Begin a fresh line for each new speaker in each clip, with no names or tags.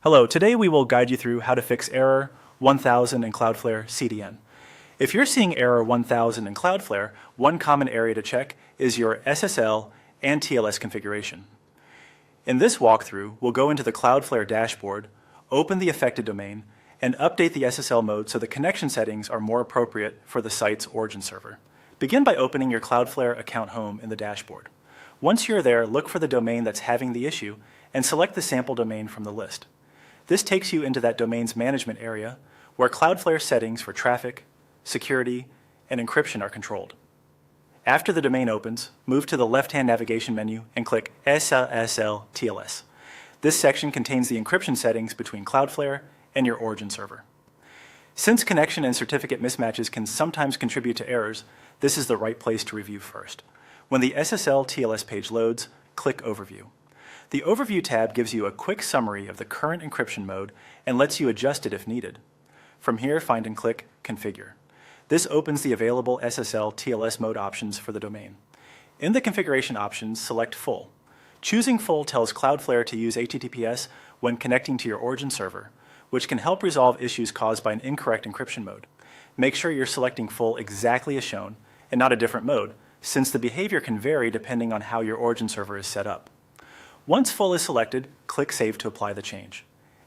Hello, today we will guide you through how to fix error 1000 in Cloudflare CDN. If you're seeing error 1000 in Cloudflare, one common area to check is your SSL and TLS configuration. In this walkthrough, we'll go into the Cloudflare dashboard, open the affected domain, and update the SSL mode so the connection settings are more appropriate for the site's origin server. Begin by opening your Cloudflare account home in the dashboard. Once you're there, look for the domain that's having the issue and select the sample domain from the list. This takes you into that domain's management area where Cloudflare settings for traffic, security, and encryption are controlled. After the domain opens, move to the left-hand navigation menu and click SSL TLS. This section contains the encryption settings between Cloudflare and your origin server. Since connection and certificate mismatches can sometimes contribute to errors, this is the right place to review first. When the SSL TLS page loads, click Overview. The Overview tab gives you a quick summary of the current encryption mode and lets you adjust it if needed. From here, find and click Configure. This opens the available SSL TLS mode options for the domain. In the configuration options, select Full. Choosing Full tells Cloudflare to use HTTPS when connecting to your origin server, which can help resolve issues caused by an incorrect encryption mode. Make sure you're selecting Full exactly as shown and not a different mode, since the behavior can vary depending on how your origin server is set up. Once Full is selected, click Save to apply the change.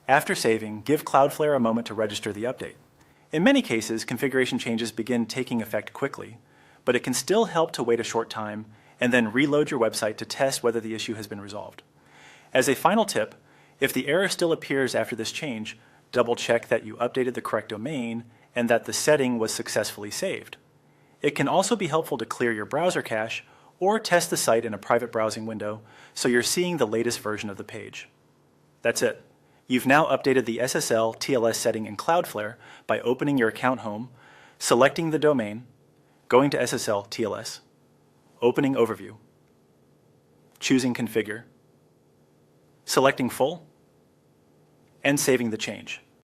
After saving, give Cloudflare a moment to register the update. In many cases, configuration changes begin taking effect quickly, but it can still help to wait a short time and then reload your website to test whether the issue has been resolved. As a final tip, if the error still appears after this change, double-check that you updated the correct domain and that the setting was successfully saved. It can also be helpful to clear your browser cache or test the site in a private browsing window so you're seeing the latest version of the page. That's it. You've now updated the SSL TLS setting in Cloudflare by opening your account home, selecting the domain, going to SSL TLS, opening Overview, choosing Configure, selecting Full, and saving the change.